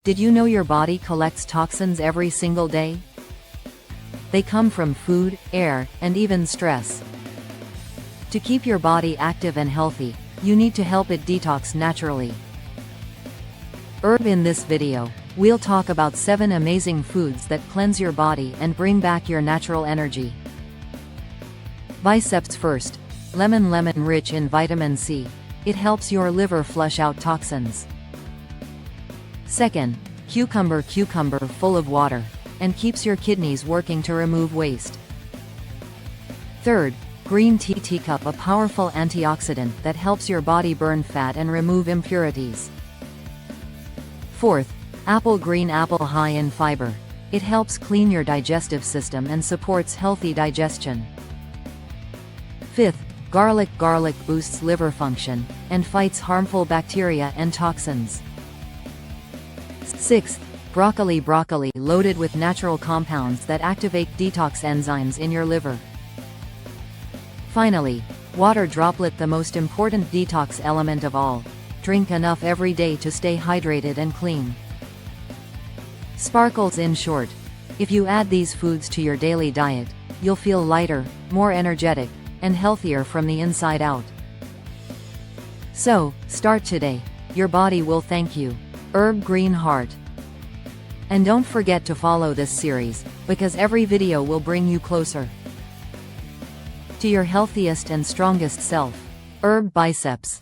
Did you know your body collects toxins every single day? They come from food, air, and even stress. To keep your body active and healthy, you need to help it detox naturally. In this video, we'll talk about 7 amazing foods that cleanse your body and bring back your natural energy. Biceps first. Lemon rich in vitamin C. It helps your liver flush out toxins. Second, cucumber full of water, and keeps your kidneys working to remove waste. Third, green tea teacup, a powerful antioxidant that helps your body burn fat and remove impurities. Fourth, green apple high in fiber. It helps clean your digestive system and supports healthy digestion. Fifth, garlic boosts liver function, and fights harmful bacteria and toxins. Sixth, broccoli loaded with natural compounds that activate detox enzymes in your liver. Finally, water droplet, the most important detox element of all. Drink enough every day to stay hydrated and clean. Sparkles. In short, if you add these foods to your daily diet, you'll feel lighter, more energetic, and healthier from the inside out. So, start today. Your body will thank you. Green Heart. And don't forget to follow this series, because every video will bring you closer to your healthiest and strongest self. Biceps.